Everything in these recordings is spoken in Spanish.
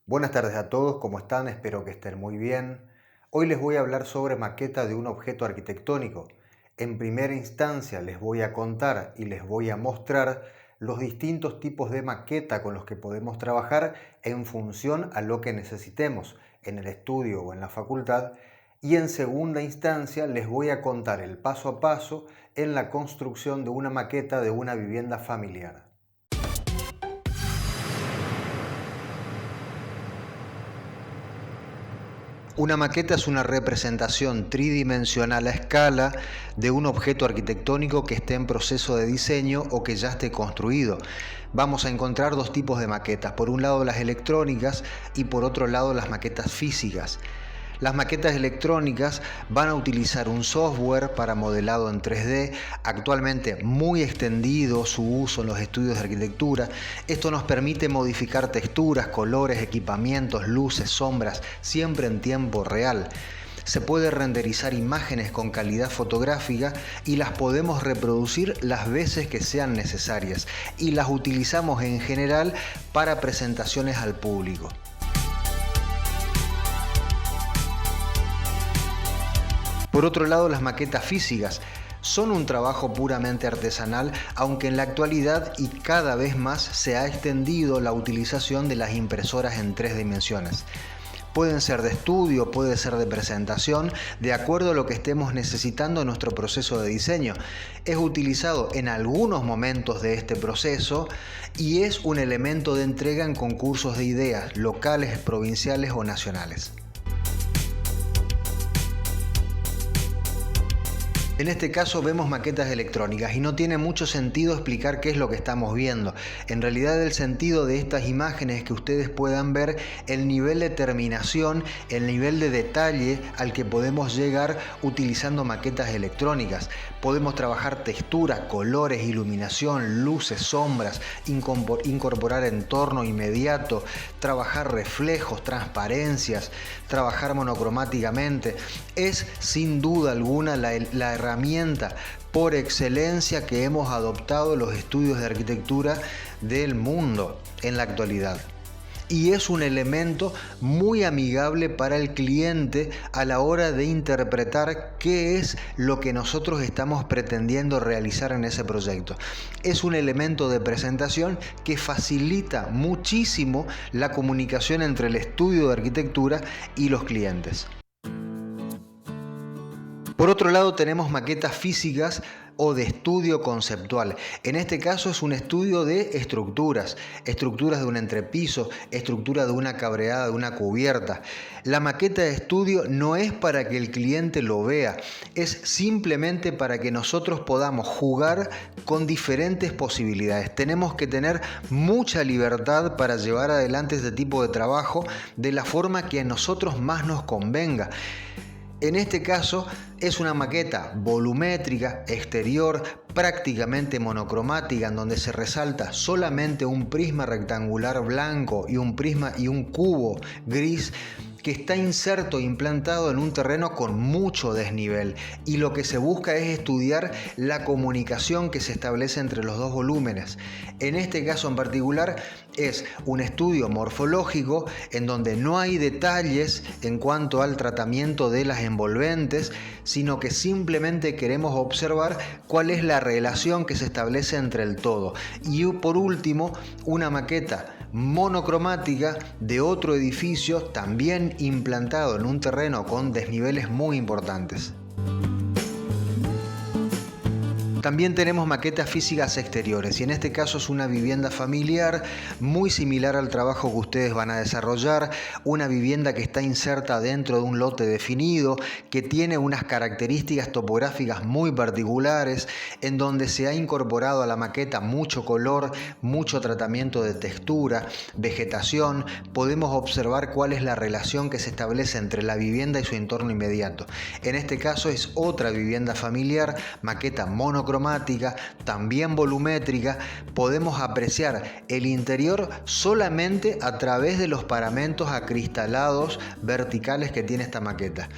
Buenas tardes a todos, ¿cómo están? Espero que estén muy bien. Hoy les voy a hablar sobre maqueta de un objeto arquitectónico. En primera instancia les voy a contar y les voy a mostrar los distintos tipos de maqueta con los que podemos trabajar en función a lo que necesitemos en el estudio o en la facultad. Y en segunda instancia les voy a contar el paso a paso en la construcción de una maqueta de una vivienda familiar. Una maqueta es una representación tridimensional a escala de un objeto arquitectónico que esté en proceso de diseño o que ya esté construido. Vamos a encontrar dos tipos de maquetas, por un lado las electrónicas y por otro lado las maquetas físicas. Las maquetas electrónicas van a utilizar un software para modelado en 3D, actualmente muy extendido su uso en los estudios de arquitectura. Esto nos permite modificar texturas, colores, equipamientos, luces, sombras, siempre en tiempo real. Se puede renderizar imágenes con calidad fotográfica y las podemos reproducir las veces que sean necesarias, y las utilizamos en general para presentaciones al público. Por otro lado, las maquetas físicas son un trabajo puramente artesanal, aunque en la actualidad y cada vez más se ha extendido la utilización de las impresoras en 3 dimensiones. Pueden ser de estudio, puede ser de presentación, de acuerdo a lo que estemos necesitando en nuestro proceso de diseño. Es utilizado en algunos momentos de este proceso y es un elemento de entrega en concursos de ideas locales, provinciales o nacionales. En este caso vemos maquetas electrónicas y no tiene mucho sentido explicar qué es lo que estamos viendo. En realidad el sentido de estas imágenes es que ustedes puedan ver el nivel de terminación, el nivel de detalle al que podemos llegar utilizando maquetas electrónicas. Podemos trabajar textura, colores, iluminación, luces, sombras, incorporar entorno inmediato, trabajar reflejos, transparencias, trabajar monocromáticamente. Es sin duda alguna la herramienta por excelencia que hemos adoptado los estudios de arquitectura del mundo en la actualidad. Y es un elemento muy amigable para el cliente a la hora de interpretar qué es lo que nosotros estamos pretendiendo realizar en ese proyecto. Es un elemento de presentación que facilita muchísimo la comunicación entre el estudio de arquitectura y los clientes. Por otro lado, tenemos maquetas físicas o de estudio conceptual. En este caso es un estudio de estructuras de un entrepiso, estructura de una cabreada, de una cubierta. La maqueta de estudio no es para que el cliente lo vea, es simplemente para que nosotros podamos jugar con diferentes posibilidades. Tenemos que tener mucha libertad para llevar adelante este tipo de trabajo de la forma que a nosotros más nos convenga. En este caso es una maqueta volumétrica, exterior, prácticamente monocromática, en donde se resalta solamente un prisma rectangular blanco y un cubo gris que está inserto, implantado en un terreno con mucho desnivel, y lo que se busca es estudiar la comunicación que se establece entre los dos volúmenes. En este caso en particular es un estudio morfológico en donde no hay detalles en cuanto al tratamiento de las envolventes, sino que simplemente queremos observar cuál es la relación que se establece entre el todo. Y por último, una maqueta monocromática de otro edificio también implantado en un terreno con desniveles muy importantes. También tenemos maquetas físicas exteriores, y en este caso es una vivienda familiar muy similar al trabajo que ustedes van a desarrollar, una vivienda que está inserta dentro de un lote definido, que tiene unas características topográficas muy particulares, en donde se ha incorporado a la maqueta mucho color, mucho tratamiento de textura, vegetación. Podemos observar cuál es la relación que se establece entre la vivienda y su entorno inmediato. En este caso es otra vivienda familiar, maqueta monocromática, también volumétrica. Podemos apreciar el interior solamente a través de los paramentos acristalados verticales que tiene esta maqueta.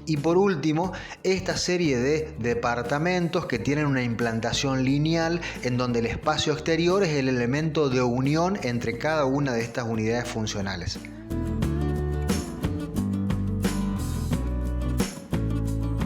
Y por último, esta serie de departamentos que tienen una implantación lineal, en donde el espacio exterior es el elemento de unión entre cada una de estas unidades funcionales.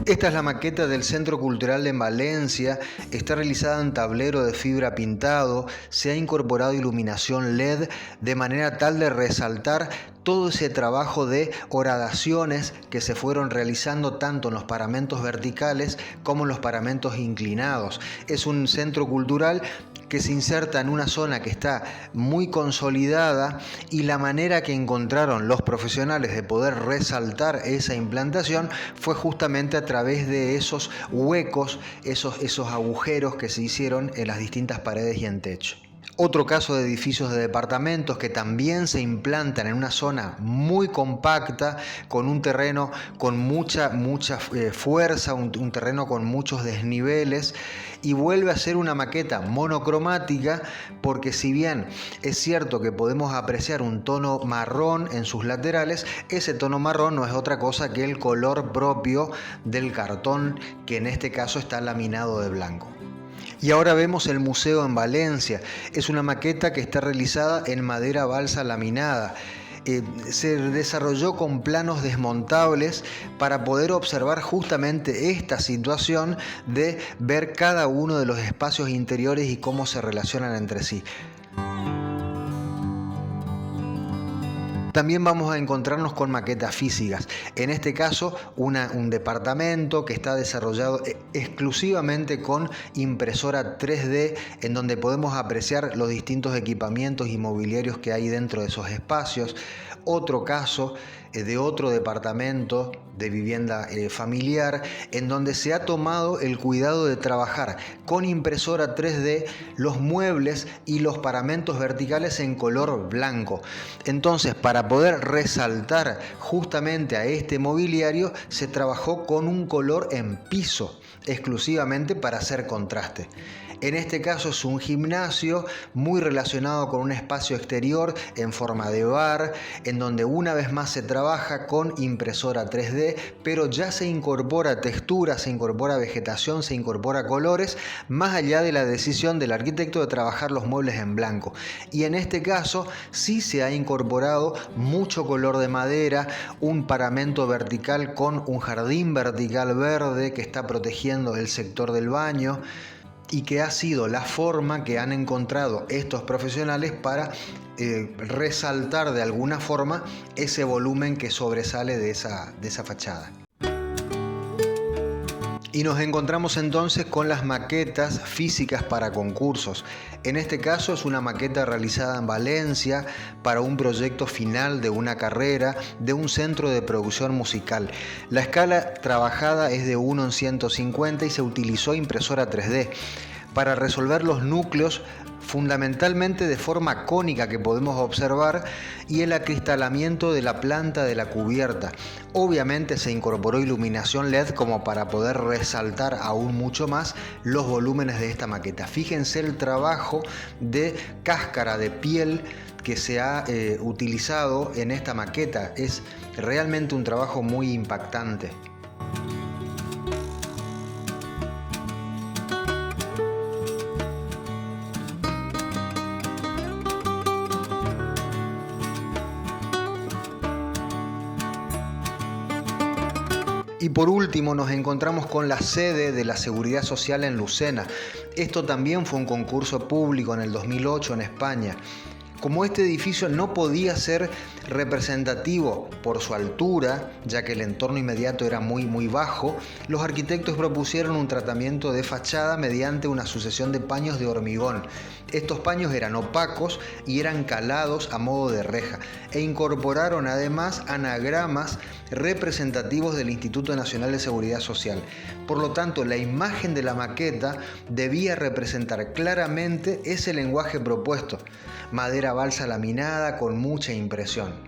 Esta es la maqueta del Centro Cultural de Valencia, está realizada en tablero de fibra pintado, se ha incorporado iluminación LED de manera tal de resaltar todo ese trabajo de horadaciones que se fueron realizando tanto en los paramentos verticales como en los paramentos inclinados. Es un centro cultural que se inserta en una zona que está muy consolidada y la manera que encontraron los profesionales de poder resaltar esa implantación fue justamente a través de esos huecos, esos agujeros que se hicieron en las distintas paredes y en techo. Otro caso de edificios de departamentos que también se implantan en una zona muy compacta, con un terreno con mucha fuerza, un terreno con muchos desniveles, y vuelve a ser una maqueta monocromática, porque si bien es cierto que podemos apreciar un tono marrón en sus laterales, ese tono marrón no es otra cosa que el color propio del cartón, que en este caso está laminado de blanco. Y ahora vemos el museo en Valencia. Es una maqueta que está realizada en madera balsa laminada. Se desarrolló con planos desmontables para poder observar justamente esta situación de ver cada uno de los espacios interiores y cómo se relacionan entre sí. También vamos a encontrarnos con maquetas físicas. En este caso, un departamento que está desarrollado exclusivamente con impresora 3D, en donde podemos apreciar los distintos equipamientos inmobiliarios que hay dentro de esos espacios. Otro caso de otro departamento de vivienda familiar, en donde se ha tomado el cuidado de trabajar con impresora 3D los muebles y los paramentos verticales en color blanco. Entonces, para poder resaltar justamente a este mobiliario, se trabajó con un color en piso, exclusivamente para hacer contraste. En este caso es un gimnasio muy relacionado con un espacio exterior en forma de bar, en donde una vez más se trabaja con impresora 3D, pero ya se incorpora textura, se incorpora vegetación, se incorpora colores, más allá de la decisión del arquitecto de trabajar los muebles en blanco. Y en este caso sí se ha incorporado mucho color de madera, un paramento vertical con un jardín vertical verde que está protegiendo el sector del baño, y que ha sido la forma que han encontrado estos profesionales para resaltar de alguna forma ese volumen que sobresale de esa fachada. Y nos encontramos entonces con las maquetas físicas para concursos. En este caso es una maqueta realizada en Valencia para un proyecto final de una carrera de un centro de producción musical. La escala trabajada es de 1 en 150 y se utilizó impresora 3D para resolver los núcleos fundamentalmente de forma cónica que podemos observar y el acristalamiento de la planta de la cubierta. Obviamente se incorporó iluminación LED como para poder resaltar aún mucho más los volúmenes de esta maqueta. Fíjense el trabajo de cáscara de piel que se ha utilizado en esta maqueta. Es realmente un trabajo muy impactante. Y por último nos encontramos con la sede de la Seguridad Social en Lucena. Esto también fue un concurso público en el 2008 en España. Como este edificio no podía ser representativo por su altura, ya que el entorno inmediato era muy bajo, los arquitectos propusieron un tratamiento de fachada mediante una sucesión de paños de hormigón. Estos paños eran opacos y eran calados a modo de reja, e incorporaron además anagramas representativos del Instituto Nacional de Seguridad Social. Por lo tanto, la imagen de la maqueta debía representar claramente ese lenguaje propuesto: madera balsa laminada con mucha impresión.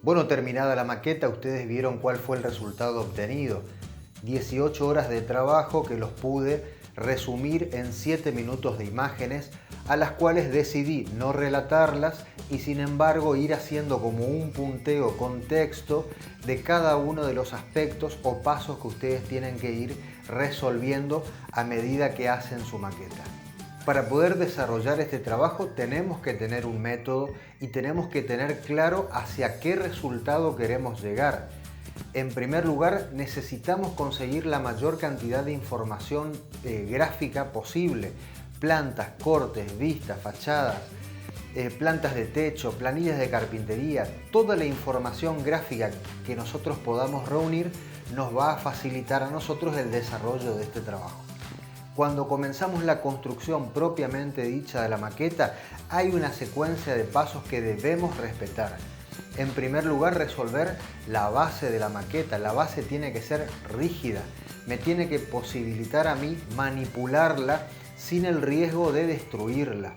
Bueno, terminada la maqueta, ustedes vieron cuál fue el resultado obtenido. 18 horas de trabajo que los pude resumir en 7 minutos de imágenes, a las cuales decidí no relatarlas y sin embargo ir haciendo como un punteo con texto de cada uno de los aspectos o pasos que ustedes tienen que ir resolviendo a medida que hacen su maqueta. Para poder desarrollar este trabajo tenemos que tener un método y tenemos que tener claro hacia qué resultado queremos llegar. En primer lugar, necesitamos conseguir la mayor cantidad de información gráfica posible. Plantas, cortes, vistas, fachadas, plantas de techo, planillas de carpintería. Toda la información gráfica que nosotros podamos reunir nos va a facilitar a nosotros el desarrollo de este trabajo. Cuando comenzamos la construcción propiamente dicha de la maqueta, hay una secuencia de pasos que debemos respetar. En primer lugar, resolver la base de la maqueta. La base tiene que ser rígida, me tiene que posibilitar a mí manipularla sin el riesgo de destruirla.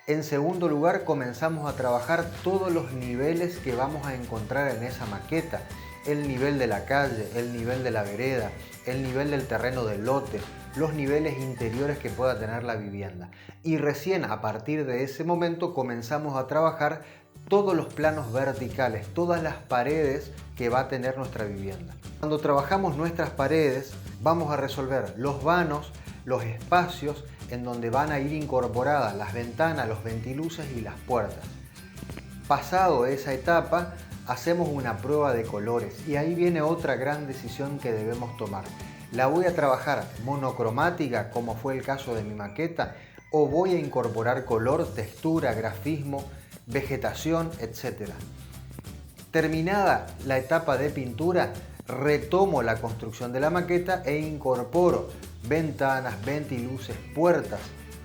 En segundo lugar, comenzamos a trabajar todos los niveles que vamos a encontrar en esa maqueta. El nivel de la calle, el nivel de la vereda, el nivel del terreno del lote, los niveles interiores que pueda tener la vivienda. Y recién a partir de ese momento comenzamos a trabajar todos los planos verticales, todas las paredes que va a tener nuestra vivienda. Cuando trabajamos nuestras paredes, vamos a resolver los vanos, los espacios en donde van a ir incorporadas las ventanas, los ventiluces y las puertas. Pasado esa etapa, hacemos una prueba de colores y ahí viene otra gran decisión que debemos tomar. ¿La voy a trabajar monocromática, como fue el caso de mi maqueta, o voy a incorporar color, textura, grafismo, vegetación, etc.? Terminada la etapa de pintura, retomo la construcción de la maqueta e incorporo ventanas, ventiluces, puertas.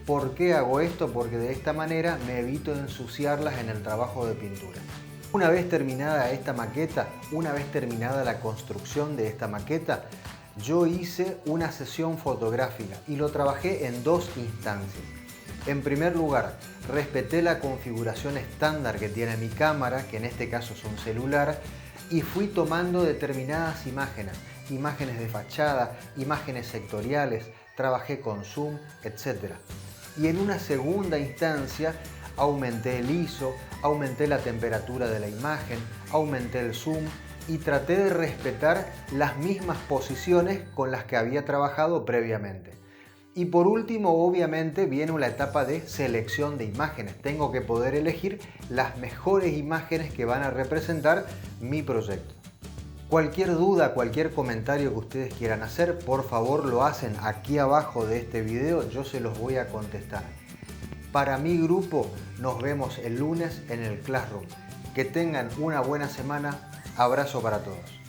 ¿Por qué hago esto? Porque de esta manera me evito ensuciarlas en el trabajo de pintura. Una vez terminada esta maqueta, una vez terminada la construcción de esta maqueta, yo hice una sesión fotográfica y lo trabajé en dos instancias. En primer lugar, respeté la configuración estándar que tiene mi cámara, que en este caso es un celular, y fui tomando determinadas imágenes, imágenes de fachada, imágenes sectoriales, trabajé con zoom, etc. Y en una segunda instancia, aumenté el ISO, aumenté la temperatura de la imagen, aumenté el zoom y traté de respetar las mismas posiciones con las que había trabajado previamente. Y por último, obviamente, viene una etapa de selección de imágenes. Tengo que poder elegir las mejores imágenes que van a representar mi proyecto. Cualquier duda, cualquier comentario que ustedes quieran hacer, por favor lo hacen aquí abajo de este video, yo se los voy a contestar. Para mi grupo, nos vemos el lunes en el Classroom. Que tengan una buena semana. Abrazo para todos.